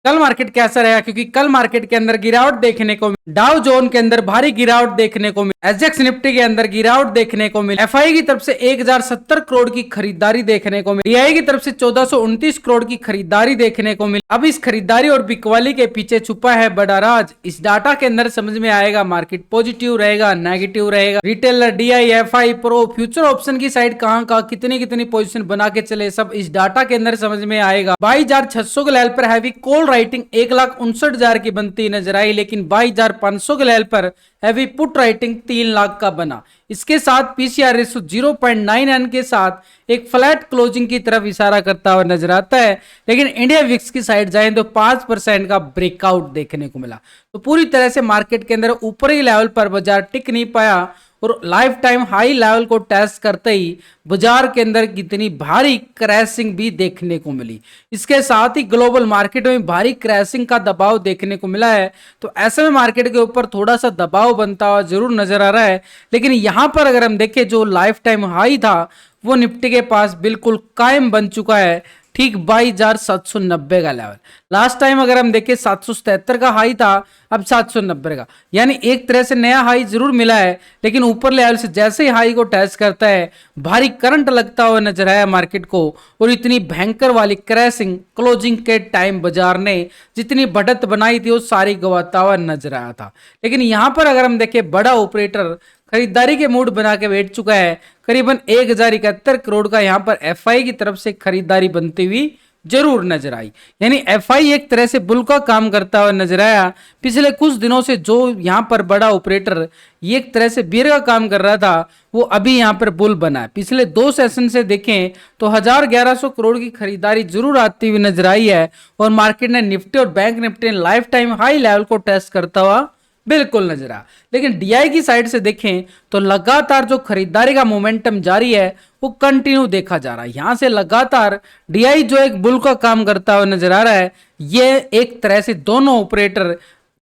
कल मार्केट कैसा रहा, क्योंकि कल मार्केट के अंदर गिरावट देखने को मिली, डाउ जोन के अंदर भारी गिरावट देखने को मिली, एसजेएक्स निफ्टी के अंदर गिरावट देखने को मिली, एफआई की तरफ से 1070 करोड़ की खरीदारी देखने को मिली, डीआई की तरफ से 1429 करोड़ की खरीदारी देखने को मिली। अब इस खरीदारी और बिकवाली के पीछे छुपा है बड़ा राज। इस डाटा के अंदर समझ में आएगा मार्केट पॉजिटिव रहेगा, नेगेटिव रहेगा, retailer, DI, FI, pro, future option की साइड कहां कहां कितनी कितनी पोजीशन बना के चले, सब इस डाटा के अंदर समझ में आएगा। 22,600 के लेवल पर हैवी कॉल राइटिंग 1,59,000 की बनती नजर आई, लेकिन 22,500 के लेवल पर हैवी पुट राइटिंग 3 लाख का बना। इसके साथ पीसीआर रेशो 0.99 के साथ एक फ्लैट क्लोजिंग की तरफ इशारा करता हुआ नजर आता है। लेकिन इंडिया विक्स की साइड जाएं तो 5% का ब्रेकआउट देखने को मिला। तो पूरी तरह से मार्केट के अंदर ऊपरी लेवल पर बाजार टिक नहीं पाया और लाइफ टाइम हाई लेवल को टेस्ट करते ही बाजार के अंदर कितनी भारी क्रैशिंग भी देखने को मिली। इसके साथ ही ग्लोबल मार्केट में भारी क्रैशिंग का दबाव देखने को मिला है। तो ऐसे में मार्केट के ऊपर थोड़ा सा दबाव बनता हुआ जरूर नजर आ रहा है। लेकिन यहां पर अगर हम देखें जो लाइफ टाइम हाई था वो निफ्टी के पास बिल्कुल कायम बन चुका है, ठीक 22,790 का लेवल। लास्ट टाइम अगर हम देखें 777 का हाई था, अब 790 का, यानी एक तरह से नया हाई जरूर मिला है। लेकिन ऊपर लेवल से जैसे ही हाई को टच करता है भारी करंट लगता हुआ नजर आया मार्केट को, और इतनी भयंकर वाली क्रैशिंग क्लोजिंग के टाइम बाजार ने जितनी बढ़त बनाई थी वो सारी गवाता हुआ नजर आया था। लेकिन यहां पर अगर हम देखें बड़ा ऑपरेटर खरीदारी के मूड बना के बैठ चुका है। करीबन 1071 करोड़ का यहां पर एफआई की तरफ से खरीदारी बनती हुई जरूर नजर आई। यानी एफआई एक तरह से बुल का काम करता हुआ नजर आया। पिछले कुछ दिनों से जो यहां पर बड़ा ऑपरेटर ये एक तरह से बीर का काम कर रहा था वो अभी यहां पर बुल बना है। पिछले 2 सेशन से देखें तो 1100 करोड़ की खरीदारी जरूर आती हुई नजर आई है, और मार्केट ने निफ्टी और बैंक निफ्टी ने लाइफ टाइम हाई लेवल को टेस्ट करता हुआ बिल्कुल नजर आ। लेकिन डीआई की साइड से देखें तो लगातार जो खरीदारी का मोमेंटम जारी है वो कंटिन्यू देखा जा रहा है। यहां से लगातार डीआई जो एक बुल का काम करता हुआ नजर आ रहा है। ये एक तरह से दोनों ऑपरेटर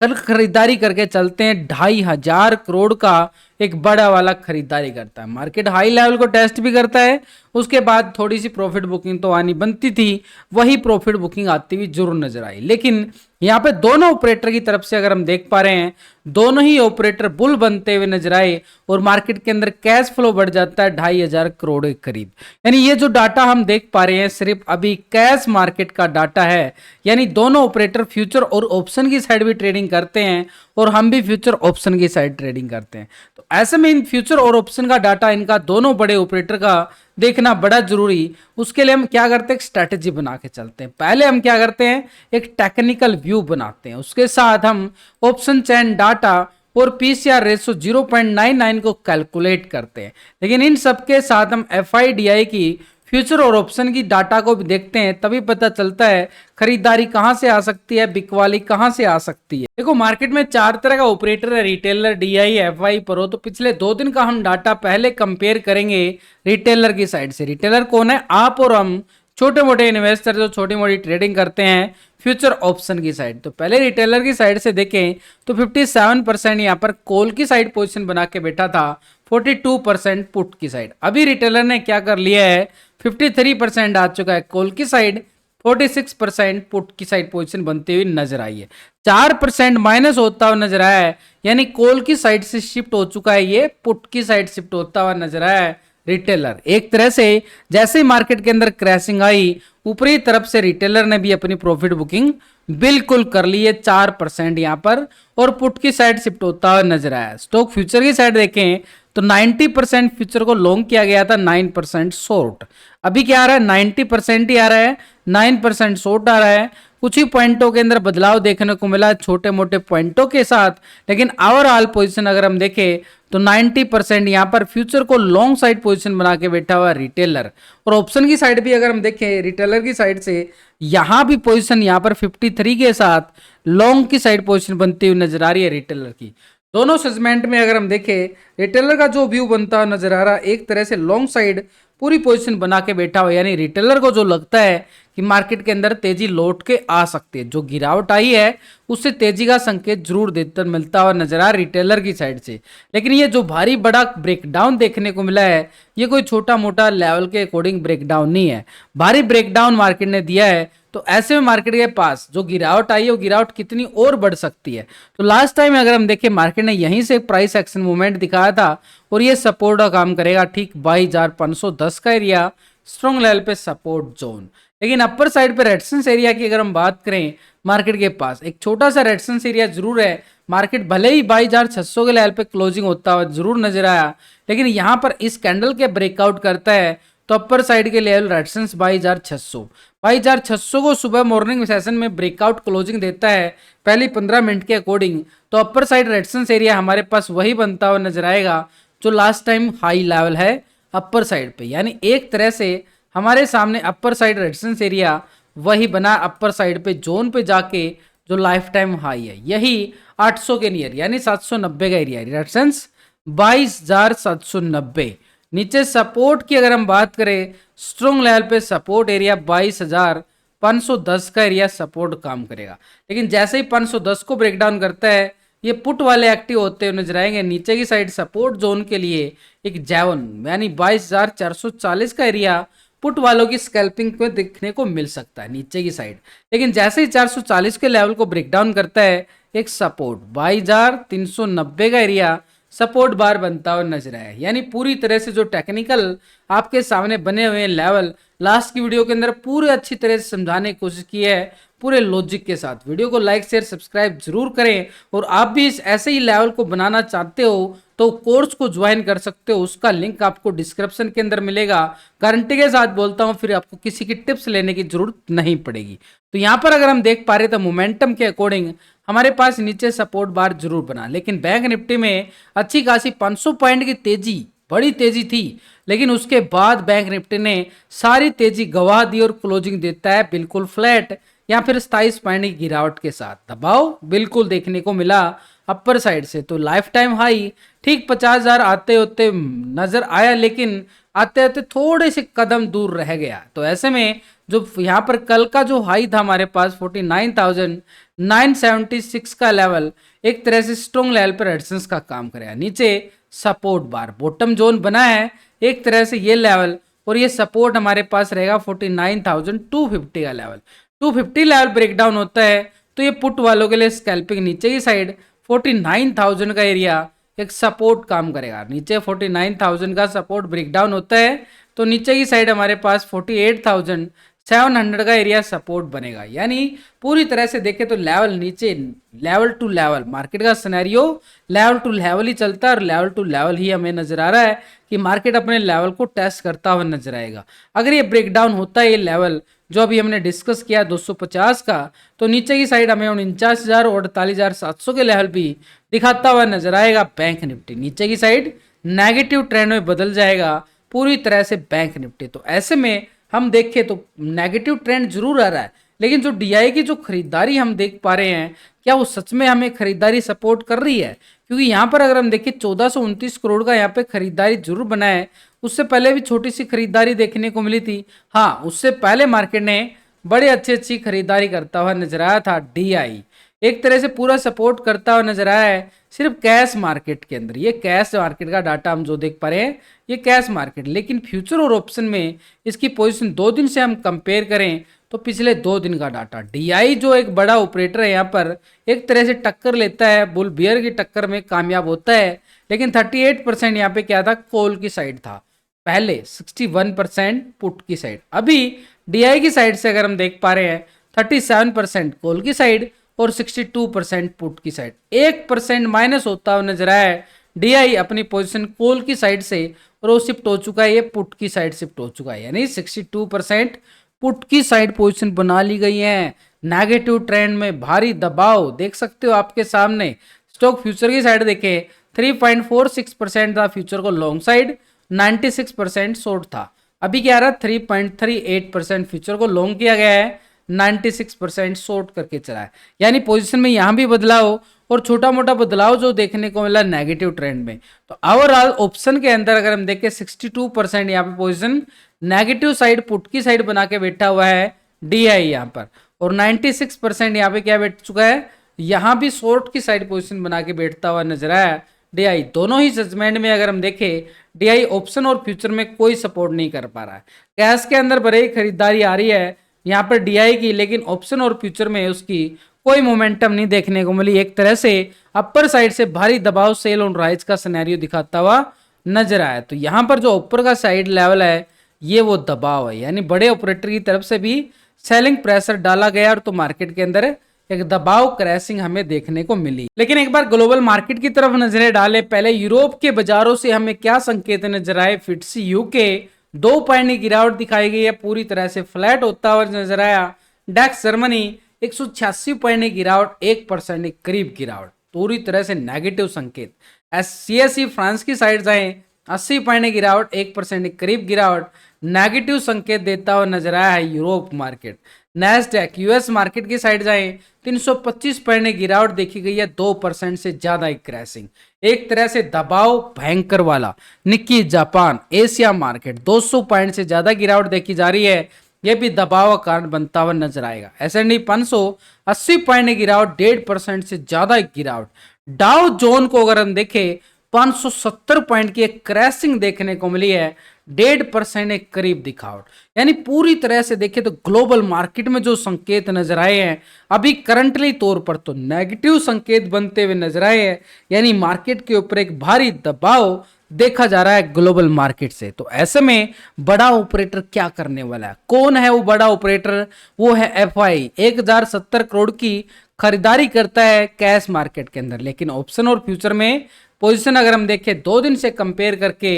कल खरीदारी करके चलते हैं 2,500 करोड़ का एक बड़ा वाला खरीदारी करता है। मार्केट हाई लेवल को टेस्ट भी करता है, उसके बाद थोड़ी सी प्रॉफिट बुकिंग तो आनी बनती थी, वही प्रॉफिट बुकिंग आती हुई जरूर नजर आई। लेकिन यहाँ पे दोनों ऑपरेटर की तरफ से अगर हम देख पा रहे हैं दोनों ही ऑपरेटर बुल बनते हुए नजर आए, और मार्केट के अंदर कैश फ्लो बढ़ जाता है 2,500 करोड़ के करीब। यानी ये जो डाटा हम देख पा रहे हैं सिर्फ अभी कैश मार्केट का डाटा है। यानी दोनों ऑपरेटर फ्यूचर और ऑप्शन की साइड भी ट्रेडिंग करते हैं, और हम भी फ्यूचर ऑप्शन की साइड ट्रेडिंग करते हैं। तो ऐसे में इन फ्यूचर और ऑप्शन का डाटा इनका दोनों बड़े ऑपरेटर का देखना बड़ा जरूरी। उसके लिए हम क्या करते हैं, एक स्ट्रैटेजी बना के चलते हैं। पहले हम क्या करते हैं, एक टेक्निकल व्यू बनाते हैं, उसके साथ हम ऑप्शन चैन डाटा और पीसीआर रेशो 0.99 को कैलकुलेट करते हैं। लेकिन इन सबके साथ हम एफआईडीआई की फ्यूचर और ऑप्शन की डाटा को भी देखते हैं, तभी पता चलता है खरीदारी कहां से आ सकती है, बिकवाली कहां से आ सकती है। देखो मार्केट में 4 तरह का ऑपरेटर है, रिटेलर, डीआई, एफआई, प्रो। तो पिछले 2 दिन का हम डाटा पहले कंपेयर करेंगे रिटेलर की साइड से। रिटेलर कौन है, आप और हम छोटे मोटे इन्वेस्टर जो छोटी मोटी ट्रेडिंग करते हैं फ्यूचर ऑप्शन की साइड। तो पहले रिटेलर की साइड से देखें तो 57% यहाँ पर कॉल की साइड पोजीशन बना के बैठा था, 42% पुट की साइड। अभी रिटेलर ने क्या कर लिया है, 53% आ चुका है कॉल की साइड, 46% पुट की साइड पोजीशन बनती हुई नजर आई है। 4% माइनस होता हुआ नजर आया है, यानी कॉल की साइड से शिफ्ट हो चुका है, ये पुट की साइड शिफ्ट होता हुआ नजर आया है रिटेलर। एक तरह से जैसे ही मार्केट के अंदर क्रैशिंग आई ऊपरी तरफ से रिटेलर ने भी अपनी प्रॉफिट बुकिंग बिल्कुल कर ली है 4% यहां पर, और पुट की साइड शिफ्ट होता हुआ नजर आया। स्टॉक फ्यूचर की साइड देखें तो 90% फ्यूचर को लॉन्ग किया गया था, 9% शॉर्ट। अभी क्या आ रहा है, 90% ही आ रहा है, 9% शॉर्ट आ रहा है। कुछ ही पॉइंटों के अंदर बदलाव देखने को मिला छोटे मोटे पॉइंटों के साथ, लेकिन ओवरऑल पोजीशन अगर हम देखें तो 90% यहां पर फ्यूचर को लॉन्ग साइड पोजीशन बना के बैठा हुआ रिटेलर। और ऑप्शन की साइड भी अगर हम देखें रिटेलर की साइड से यहां भी पोजीशन यहां पर 53 के साथ लॉन्ग की साइड पोजीशन बनती हुई नजर आ रही है रिटेलर की। दोनों सेगमेंट में अगर हम देखें रिटेलर का जो व्यू बनता हुआ नजर आ रहा है, एक तरह से लॉन्ग साइड पूरी पोजीशन बना के बैठा हुआ, यानी रिटेलर को जो लगता है कि मार्केट के अंदर तेजी लौट के आ सकती है, जो गिरावट आई है उससे तेजी का संकेत जरूर देता मिलता हुआ नजर आ रिटेलर की साइड से। लेकिन ये जो भारी बड़ा ब्रेकडाउन देखने को मिला है ये कोई छोटा मोटा लेवल के अकॉर्डिंग ब्रेकडाउन नहीं है, भारी ब्रेकडाउन मार्केट ने दिया है तो ऐसे में मार्केट के पास जो गिरावट आई है वो गिरावट कितनी और बढ़ सकती है। तो लास्ट टाइम अगर हम देखें मार्केट ने यहीं से प्राइस एक्शन मूवमेंट दिखाया था और ये सपोर्ट का काम करेगा। ठीक 22,510 का एरिया स्ट्रॉन्ग लेवल पे सपोर्ट जोन। लेकिन अपर साइड पे रेजिस्टेंस एरिया की अगर हम बात करें मार्केट के पास एक छोटा सा रेजिस्टेंस एरिया जरूर है। मार्केट भले ही 22,600 के लेवल पे क्लोजिंग होता हुआ जरूर नजर आया, लेकिन यहां पर इस कैंडल के ब्रेकआउट करता है तो अपर साइड के लेवल रेजिस्टेंस 22,600 को सुबह मॉर्निंग सेशन में ब्रेकआउट क्लोजिंग देता है पहली 15 मिनट के अकॉर्डिंग, तो अपर साइड रेजिस्टेंस एरिया हमारे पास वही बनता हुआ नजर आएगा जो लास्ट टाइम हाई लेवल है अपर साइड पे। यानी एक तरह से हमारे सामने अपर साइड रेजिस्टेंस एरिया वही बना अपर साइड पे जोन पे जाके जो लाइफ टाइम हाई है, यही 800 के नियर यानी 790 का एरिया रेजिस्टेंस 22,790। नीचे सपोर्ट की अगर हम बात करें स्ट्रॉन्ग लेवल पे सपोर्ट एरिया 22,510 का एरिया सपोर्ट काम करेगा। लेकिन जैसे ही 510 को ब्रेक डाउन करता है ये पुट वाले एक्टिव होते हुए नजर आएंगे। नीचे की साइड सपोर्ट जोन के लिए एक जैवन यानी 22,440 का एरिया पुट वालों की स्कैल्पिंग में देखने को मिल सकता है नीचे की साइड। लेकिन जैसे ही 440 के लेवल को ब्रेक डाउन करता है एक सपोर्ट 22,390 का एरिया सपोर्ट बार बनता हुआ नजर आया। यानी पूरी तरह से जो टेक्निकल आपके सामने बने हुए लेवल लास्ट की वीडियो के अंदर पूरे अच्छी तरह से समझाने की कोशिश की है पूरे लॉजिक के साथ। वीडियो को लाइक शेयर सब्सक्राइब जरूर करें और आप भी इस ऐसे ही लेवल को बनाना चाहते हो तो कोर्स को ज्वाइन कर सकते हो, उसका लिंक आपको डिस्क्रिप्शन के अंदर मिलेगा। गारंटी के साथ बोलता हूं फिर आपको किसी की टिप्स लेने की जरूरत नहीं पड़ेगी। तो यहाँ पर अगर हम देख पा रहे तो मोमेंटम के अकॉर्डिंग हमारे पास नीचे सपोर्ट बार जरूर बना, लेकिन बैंक निफ्टी में अच्छी खासी 500 पॉइंट की तेजी बड़ी तेजी थी, लेकिन उसके बाद बैंक निफ्टी ने सारी तेजी गवा दी और क्लोजिंग देता है बिल्कुल फ्लैट या फिर 27 पॉइंट की गिरावट के साथ। दबाव बिल्कुल देखने को मिला अपर साइड से, तो लाइफ टाइम हाई ठीक 50,000 आते होते नजर आया, लेकिन आते आते थोड़े से कदम दूर रह गया। तो ऐसे में जो यहाँ पर कल का जो हाई था हमारे पास 49,976 का लेवल एक तरह से स्ट्रॉन्ग लेवल पर रेजिस्टेंस का काम करेगा। नीचे सपोर्ट बार बॉटम जोन बना है एक तरह से ये लेवल, और ये सपोर्ट हमारे पास रहेगा 49,250 का लेवल। 250 लेवल ब्रेकडाउन होता है तो ये पुट वालों के लिए स्कैल्पिंग नीचे की साइड 49,000 का एरिया एक सपोर्ट काम करेगा। नीचे 49,000 का सपोर्ट ब्रेकडाउन होता है तो नीचे की साइड हमारे पास 48,700 का एरिया सपोर्ट बनेगा। यानी पूरी तरह से देखें तो लेवल नीचे लेवल टू लेवल मार्केट का सिनेरियो लेवल टू लेवल ही चलता है और लेवल टू लेवल ही हमें नजर आ रहा है कि मार्केट अपने लेवल को टेस्ट करता हुआ नजर आएगा। अगर ये ब्रेकडाउन होता है ये लेवल जो अभी हमने डिस्कस किया 250 का, तो नीचे की साइड हमें 49,000 और 48,700 के लेवल भी दिखाता हुआ नजर आएगा। बैंक निफ्टी नीचे की साइड नेगेटिव ट्रेंड में बदल जाएगा पूरी तरह से बैंक निफ्टी। तो ऐसे में हम देखें तो नेगेटिव ट्रेंड जरूर आ रहा है, लेकिन जो डीआई की जो खरीदारी हम देख पा रहे हैं क्या वो सच में हमें खरीदारी सपोर्ट कर रही है? क्योंकि यहाँ पर अगर हम देखें 1429 करोड़ का यहाँ पे खरीदारी जरूर बना है। उससे पहले भी छोटी सी खरीदारी देखने को मिली थी। हाँ, उससे पहले मार्केट ने बड़े अच्छी खरीदारी करता हुआ नजर आया था। डीआई एक तरह से पूरा सपोर्ट करता हुआ नजर आया है सिर्फ कैश मार्केट के अंदर। ये कैश मार्केट का डाटा हम जो देख पा रहे हैं ये कैश मार्केट, लेकिन फ्यूचर और ऑप्शन में इसकी पोजीशन 2 दिन से हम कंपेयर करें तो पिछले 2 दिन का डाटा डीआई जो एक बड़ा ऑपरेटर है यहाँ पर एक तरह से टक्कर लेता है, बुल बियर की टक्कर में कामयाब होता है। लेकिन 38% यहाँ पे क्या था कॉल की साइड था, पहले 61% पुट की साइड। अभी डीआई की साइड से अगर हम देख पा रहे हैं 37% कॉल की साइड और 62% पुट की साइड। 1% माइनस होता हुआ नजर आया है। डीआई अपनी पोजीशन कॉल की साइड से और वो शिफ्ट हो चुका है, ये पुट की साइड शिफ्ट हो चुका है, यानी 62% पुट की साइड पोजीशन बना ली गई है। नेगेटिव ट्रेंड में भारी दबाव देख सकते हो आपके सामने। स्टॉक फ्यूचर की साइड देखें 3.46% था फ्यूचर को लॉन्ग साइड, 96% शॉर्ट था। अभी क्या रहा 3.38% फ्यूचर को लॉन्ग किया गया है, 96% शॉर्ट करके चला है। यानी पोजीशन में यहाँ भी बदलाव और छोटा मोटा बदलाव जो देखने को मिला नेगेटिव ट्रेंड में। तो ओवरऑल ऑप्शन के अंदर अगर हम देखें 62% यहाँ पे पोजीशन नेगेटिव साइड पुट की साइड बना के बैठा हुआ है डीआई यहाँ पर, और 96% यहाँ पे क्या बैठ चुका है, यहाँ भी शॉर्ट की साइड पोजीशन बना के बैठता हुआ नजर आया डीआई। दोनों ही जजमेंट में अगर हम देखें डीआई ऑप्शन और फ्यूचर में कोई सपोर्ट नहीं कर पा रहा है। कैश के अंदर बड़े ही खरीदारी आ रही है, यहाँ पर डीआई की, लेकिन ऑप्शन और फ्यूचर में उसकी कोई मोमेंटम नहीं देखने को मिली। एक तरह से अपर साइड से भारी दबाव सेल ऑन राइज का सिनेरियो दिखाता हुआ नजर आया। तो यहाँ पर जो ऊपर का साइड लेवल है ये वो दबाव है, यानी बड़े ऑपरेटर की तरफ से भी सेलिंग प्रेशर डाला गया और तो मार्केट के अंदर एक दबाव क्रैशिंग हमें देखने को मिली। लेकिन एक बार ग्लोबल मार्केट की तरफ नजरें डालें, पहले यूरोप के बाजारों से हमें क्या संकेत नजर आए। फिट्सी यूके 2 पॉइंट की गिरावट दिखाई गई है, पूरी तरह से फ्लैट होता हुआ नजर आया। डेक्स जर्मनी 186 पॉइंट की गिरावट, 1% के करीब गिरावट, पूरी तरह से नेगेटिव संकेत। सीएसई फ्रांस की साइड जाए 80 पॉइंट की गिरावट, 1% के करीब गिरावट, नेगेटिव संकेत देता हुआ नजर आया है Europe market. Nasdaq US market की साइड जाए 325 पॉइंट की गिरावट देखी गई है, 2% से ज्यादा क्रैशिंग, एक तरह से दबाव भयंकर वाला। Nikki Japan Asia market 200 point से ज्यादा गिरावट देखी जा रही है, यह भी दबाव का कारण बनता हुआ नजर आएगा। एसएनडी 580 पॉइंट की गिरावट, 1.5% से ज्यादा गिरावट। डाउ जोन को अगर हम देखें 570 पॉइंट की एक क्रैशिंग देखने को मिली है, 1.5% के करीब दिखावट। यानी पूरी तरह से देखें तो ग्लोबल मार्केट में जो संकेत नजर आए हैं अभी करंटली तौर पर तो नेगेटिव संकेत बनते हुए नजर आए हैं, यानी मार्केट के ऊपर एक भारी दबाव देखा जा रहा है ग्लोबल मार्केट से। तो ऐसे में बड़ा ऑपरेटर क्या करने वाला है, कौन है वो बड़ा ऑपरेटर? वो है एफआई, 1070 करोड़ की खरीदारी करता है कैश मार्केट के अंदर। लेकिन ऑप्शन और फ्यूचर में पोजीशन अगर हम देखें 2 दिन से कंपेयर करके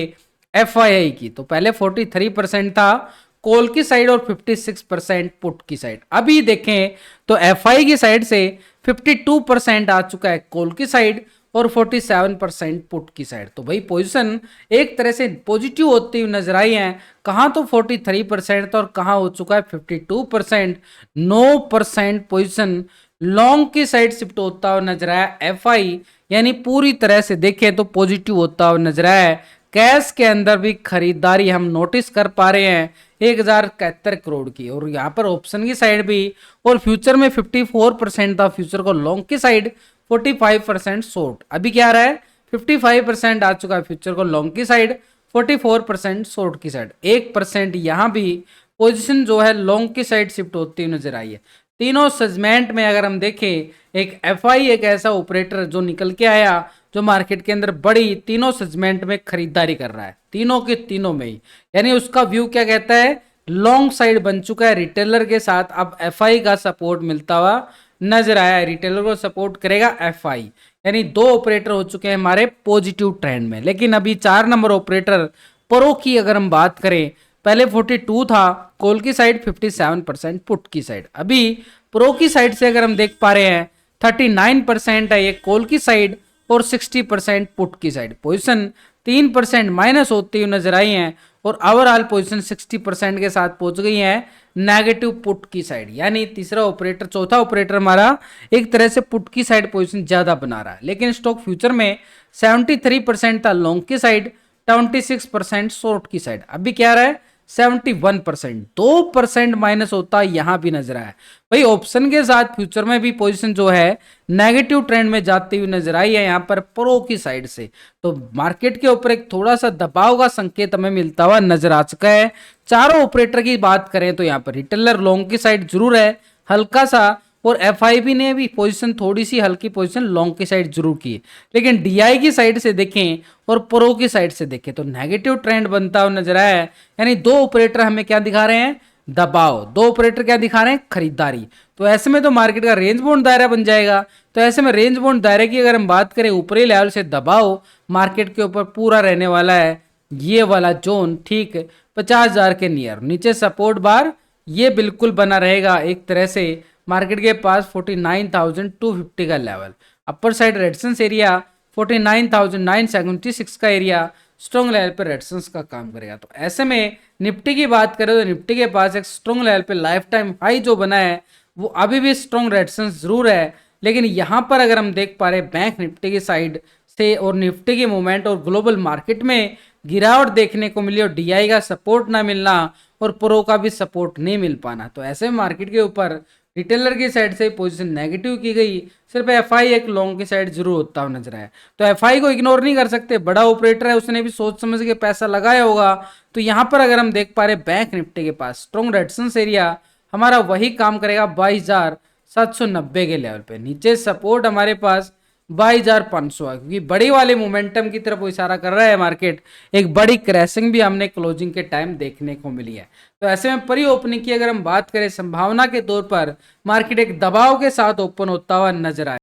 एफआईआई की, तो पहले 43% था कॉल की साइड और 56% पुट की साइड। अभी देखें तो एफआई की साइड से 52% आ चुका है कॉल की साइड और 47% पुट की साइड। तो भाई पोजीशन एक तरह से पॉजिटिव होती हुई नजर आई है। कहां तो 43% था और कहां हो चुका है 52%। 9% पोजीशन लॉन्ग की साइड शिफ्ट होता हुआ नजर आया एफआई, यानी पूरी तरह से देखें तो पॉजिटिव होता हुआ नजर आया है। कैश के अंदर भी खरीदारी हम नोटिस कर पा रहे हैं 1071 करोड़ की, और यहाँ पर ऑप्शन की साइड भी और फ्यूचर में 54% था फ्यूचर को लॉन्ग की साइड, 45% शॉर्ट। अभी क्या आ रहा है 55% आ चुका है फ्यूचर को लॉन्ग की साइड, 44% शॉर्ट की साइड। 1% यहाँ भी पोजीशन जो है लॉन्ग की साइड शिफ्ट होती हुई नजर आई है। तीनों सेगमेंट में अगर हम देखें, एक एफआई एक ऐसा ऑपरेटर जो निकल के आया जो मार्केट के अंदर बड़ी तीनों सेगमेंट में खरीदारी कर रहा है, तीनों के तीनों में ही, यानी उसका व्यू क्या कहता है, लॉन्ग साइड बन चुका है रिटेलर के साथ। अब एफआई का सपोर्ट मिलता हुआ नजर आया है, रिटेलर को सपोर्ट करेगा एफआई, यानी 2 ऑपरेटर हो चुके हैं हमारे पॉजिटिव ट्रेंड में। लेकिन अभी 4 नंबर ऑपरेटर प्रो की अगर हम बात करें, पहले 42 था कॉल की साइड, 57% पुट की साइड। अभी प्रो की साइड से अगर हम देख पा रहे हैं 39% है ये कॉल की साइड और 60% पुट की साइड। पोजीशन 3% माइनस होती हुई नजर आई है और ओवरऑल पोजीशन 60% के साथ पहुंच गई है नेगेटिव पुट की साइड। यानी तीसरा ऑपरेटर, चौथा ऑपरेटर हमारा एक तरह से पुट की साइड पोजीशन ज्यादा बना रहा है। लेकिन स्टॉक फ्यूचर में 73% था लॉन्ग की साइड, 26% शॉर्ट की साइड। अभी क्या रहा है 71%, 2% माइनस होता यहां भी नजर आया। भाई ऑप्शन के साथ फ्यूचर में भी पोजीशन जो है नेगेटिव ट्रेंड में जाती हुई नजर आई है यहां पर प्रो की साइड से। तो मार्केट के ऊपर एक थोड़ा सा दबाव का संकेत हमें मिलता हुआ नजर आ चुका है। चारों ऑपरेटर की बात करें तो यहाँ पर रिटेलर लॉन्ग की साइड जरूर है हल्का सा, और एफआईबी ने भी पोजीशन थोड़ी सी हल्की पोजीशन लॉन्ग की साइड जरूर की, लेकिन डीआई की साइड से देखें और प्रो की साइड से देखें तो नेगेटिव ट्रेंड बनता हुआ नजर आया है। यानी 2 ऑपरेटर हमें क्या दिखा रहे हैं, दबाव, 2 ऑपरेटर क्या दिखा रहे हैं, खरीदारी। तो ऐसे में तो मार्केट का रेंज बाउंड दायरा बन जाएगा। तो ऐसे में रेंज बाउंड दायरे की अगर हम बात करें, ऊपरी लेवल से दबाव मार्केट के ऊपर पूरा रहने वाला है, ये वाला जोन ठीक 50,000 के नियर। नीचे सपोर्ट बार ये बिल्कुल बना रहेगा एक तरह से मार्केट के पास 49,250 का level. Upper side resistance area 49,976 का एरिया स्ट्रॉन्ग लेवल पे रेजिस्टेंस का काम करेगा। तो ऐसे में निफ्टी की बात करें तो निफ्टी के पास एक स्ट्रॉन्ग लेवल पे लाइफ टाइम हाई जो बना है वो अभी भी स्ट्रॉन्ग रेजिस्टेंस जरूर है। लेकिन यहाँ पर अगर हम देख पा रहे बैंक निफ्टी की साइड से और निफ्टी के मूवमेंट और ग्लोबल मार्केट में गिरावट देखने को मिली और डीआई का सपोर्ट ना मिलना और प्रो का भी सपोर्ट नहीं मिल पाना, तो ऐसे मार्केट के ऊपर रिटेलर की साइड से पोजीशन नेगेटिव की गई। सिर्फ एफआई एक लॉन्ग की साइड जरूर होता हुआ नजर आया। तो एफआई को इग्नोर नहीं कर सकते, बड़ा ऑपरेटर है, उसने भी सोच समझ के पैसा लगाया होगा। तो यहाँ पर अगर हम देख पा रहे बैंक निफ्टी के पास स्ट्रॉन्ग रेजिस्टेंस एरिया हमारा वही काम करेगा 22,790 के लेवल पे। नीचे सपोर्ट हमारे पास 22,500 है, क्योंकि बड़ी वाले मोमेंटम की तरफ वो इशारा कर रहा है मार्केट। एक बड़ी क्रैशिंग भी हमने क्लोजिंग के टाइम देखने को मिली है। तो ऐसे में प्री ओपनिंग की अगर हम बात करें, संभावना के तौर पर मार्केट एक दबाव के साथ ओपन होता हुआ नजर आए।